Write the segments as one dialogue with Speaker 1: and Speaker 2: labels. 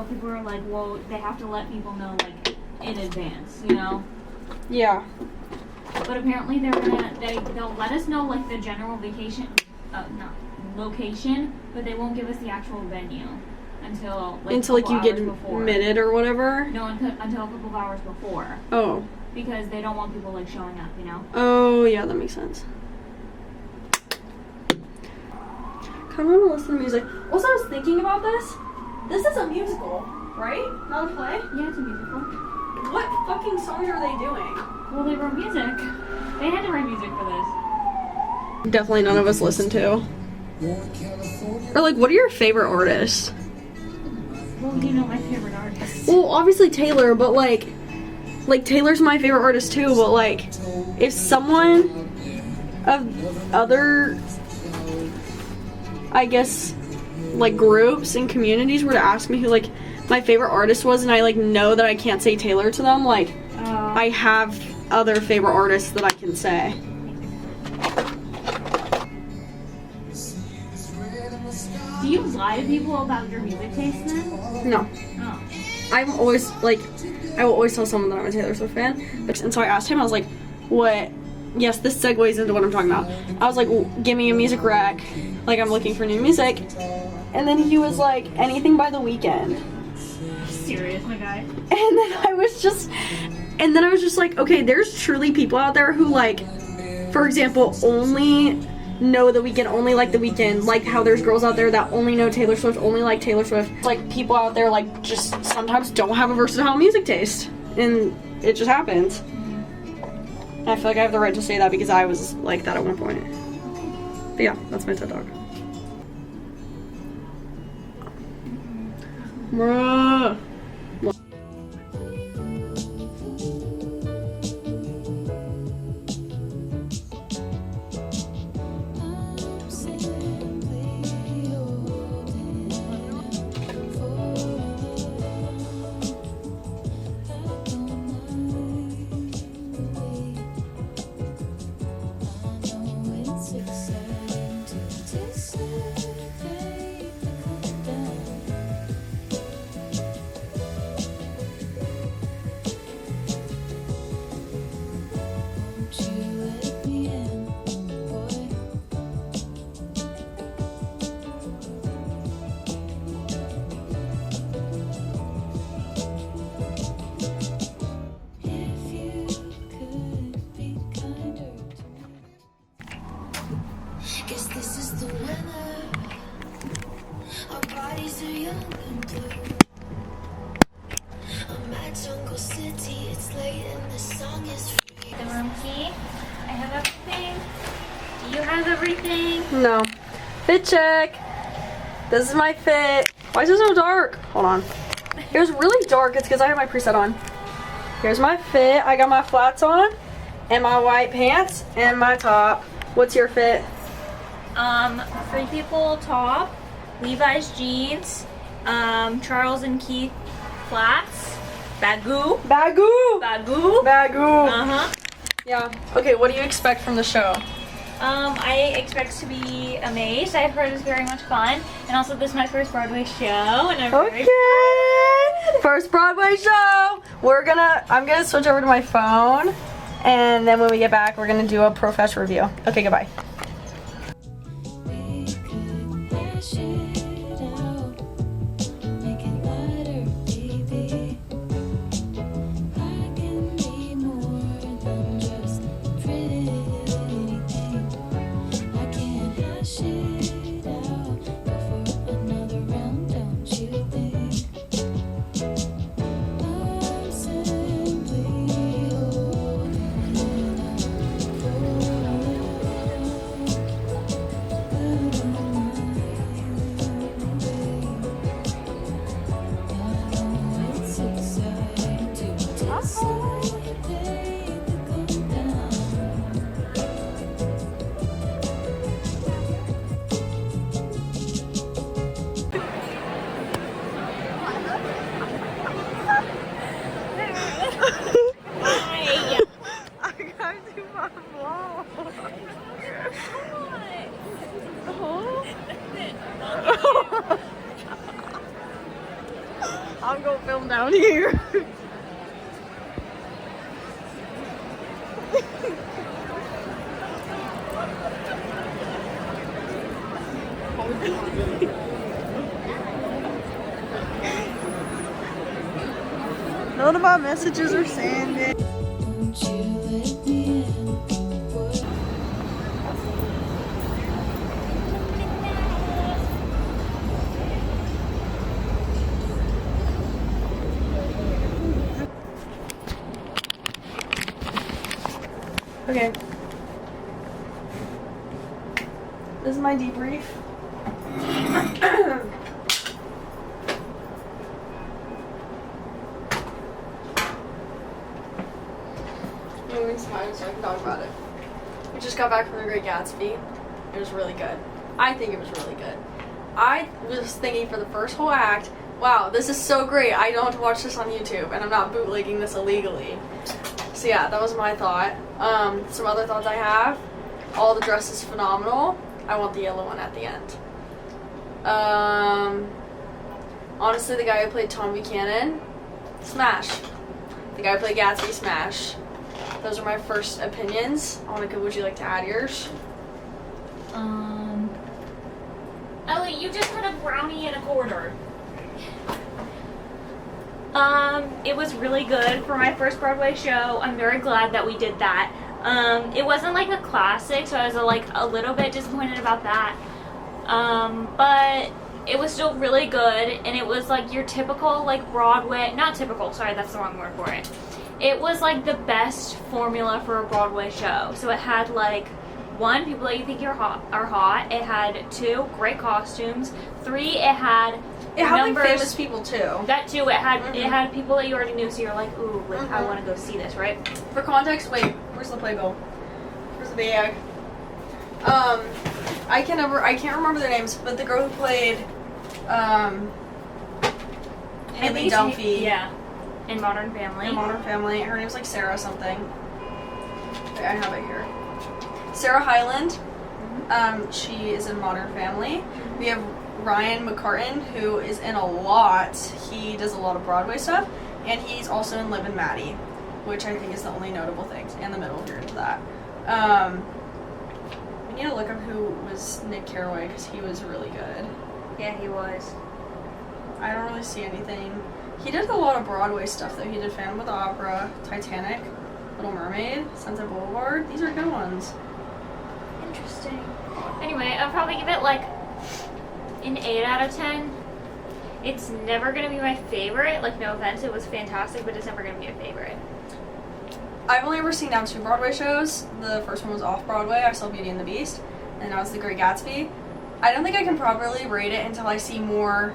Speaker 1: so people were like, well, they have to let people know like in advance, you know.
Speaker 2: Yeah.
Speaker 1: But apparently they'll let us know like the general location, but they won't give us the actual venue until like
Speaker 2: you get admitted or whatever.
Speaker 1: No, until a couple of hours before.
Speaker 2: Oh.
Speaker 1: Because they don't want people like showing up, you know.
Speaker 2: Oh yeah, that makes sense. Kind of want to listen to music. Also, I was thinking about this. This is a musical, right? Not a play?
Speaker 1: Yeah, it's a musical.
Speaker 2: What fucking songs are they doing?
Speaker 1: Well, they wrote music. They had to write music for this.
Speaker 2: Definitely none of us listen to. Or like, what are your favorite artists?
Speaker 1: Well, you know my favorite artist.
Speaker 2: Well, obviously Taylor, but like Taylor's my favorite artist too, but like, if someone of other, I guess, like groups and communities were to ask me who like my favorite artist was, and I like know that I can't say Taylor to them, like, I have other favorite artists that I can say.
Speaker 1: Do you lie to people about your music taste then?
Speaker 2: No.
Speaker 1: Oh.
Speaker 2: I'm always like, I will always tell someone that I'm a Taylor Swift fan. And so I asked him, I was like, what? Yes, this segues into what I'm talking about. I was like, well, give me a music rec. Like, I'm looking for new music. And then he was like, anything by The Weeknd.
Speaker 1: Serious, my guy?
Speaker 2: And then I was just like, okay, there's truly people out there who like, for example, only know The Weeknd, only like The Weeknd, like how there's girls out there that only know Taylor Swift, only like Taylor Swift. Like, people out there like just sometimes don't have a versatile music taste, and it just happens. And I feel like I have the right to say that because I was like that at one point. But yeah, that's my TED Talk. Bruh.
Speaker 3: Guess this is the weather. Our bodies are young and blue. I'm at Jungle City. It's late and the song is free.
Speaker 1: The room key. I have everything. Do you have everything?
Speaker 2: No. Fit check. This is my fit. Why is it so dark? Hold on. It was really dark. It's because I have my preset on. Here's my fit. I got my flats on, and my white pants, and my top. What's your fit?
Speaker 1: Free People top, Levi's jeans, Charles and Keith flats, Bagoo.
Speaker 2: Bagoo!
Speaker 1: Bagoo.
Speaker 2: Bagoo!
Speaker 1: Uh-huh.
Speaker 2: Yeah. Okay, what do you expect from the show?
Speaker 1: I expect to be amazed. I've heard it's very much fun. And also this is my first Broadway show, and I'm very
Speaker 2: Okay! First Broadway show! I'm gonna switch over to my phone, and then when we get back, we're gonna do a Profesh review. Okay, goodbye. I'm gonna film down here. None of my messages are sending.
Speaker 3: Won't you let me in?
Speaker 2: Okay. This is my debrief. Moving slides so I can talk about it. We just got back from The Great Gatsby. It was really good. I think it was really good. I was thinking for the first whole act, wow, this is so great. I don't have to watch this on YouTube, and I'm not bootlegging this illegally. So yeah, that was my thought. Some other thoughts I have. All the dress is phenomenal. I want the yellow one at the end. Honestly, the guy who played Tom Buchanan, smash. The guy who played Gatsby, smash. Those are my first opinions. Monica, would you like to add yours?
Speaker 1: Ellie, you just had a brownie and a quarter. It was really good for my first Broadway show. I'm very glad that we did that. It wasn't like a classic, so I was like a little bit disappointed about that. But it was still really good, and it was like your typical like Broadway, not typical, sorry, that's the wrong word for it. It was like the best formula for a Broadway show. So it had like 1, people that you think are hot. It had 2, great costumes. 3, it had numbers,
Speaker 2: like famous people too.
Speaker 1: That too, it had people that you already knew, so you're like, ooh, like I want to go see this, right?
Speaker 2: For context, wait, where's the playbill? Where's the bag? I can't remember their names, but the girl who played Haley Dunphy.
Speaker 1: Yeah. In Modern Family.
Speaker 2: Her name's like Sarah something. Okay, I have it here. Sarah Hyland. She is in Modern Family. We have Ryan McCartan, who is in a lot. He does a lot of Broadway stuff, and he's also in Liv and Maddie, which I think is the only notable things. And the middle here into that. We need to look up who was Nick Carraway because he was really good.
Speaker 1: Yeah, he was.
Speaker 2: I don't really see anything. He did a lot of Broadway stuff though. He did Phantom of the Opera, Titanic, Little Mermaid, Sunset Boulevard. These are good ones.
Speaker 1: Interesting. Anyway, I'll probably give it like an 8 out of 10. It's never gonna be my favorite. Like, no offense, it was fantastic, but it's never gonna be a favorite.
Speaker 2: I've only ever seen down 2 Broadway shows. The first one was off Broadway. I saw Beauty and the Beast, and that was The Great Gatsby. I don't think I can properly rate it until I see more.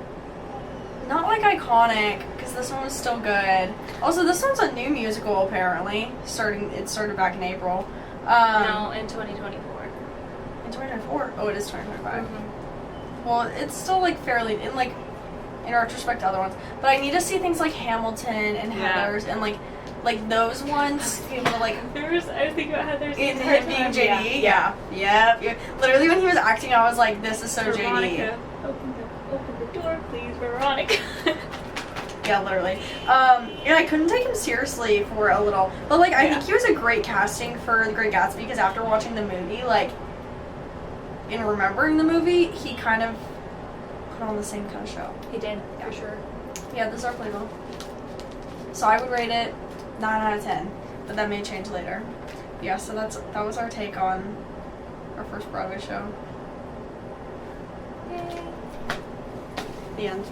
Speaker 2: Not like iconic, because this one was still good. Also, this one's a new musical apparently. It started back in April.
Speaker 1: No, in 2024.
Speaker 2: In 2024? Oh, it is 2025. Well, it's still like fairly in retrospect to other ones. But I need to see things like Hamilton and Heathers and like those ones. To be able to like.
Speaker 1: I was thinking about Heathers.
Speaker 2: In him being JD. Yeah. Yep. Literally, when he was acting, I was like, "This is so
Speaker 1: Veronica,
Speaker 2: JD."
Speaker 1: open the door, please, Veronica.
Speaker 2: Yeah, literally. And I couldn't take him seriously for a little. But, like, I think he was a great casting for The Great Gatsby because after watching the movie, like, in remembering the movie, he kind of put on the same kind of show.
Speaker 1: He did, for sure.
Speaker 2: Yeah, this is our playbill. So I would rate it 9 out of 10. But that may change later. But yeah, so that was our take on our first Broadway show.
Speaker 1: Yay.
Speaker 2: The end.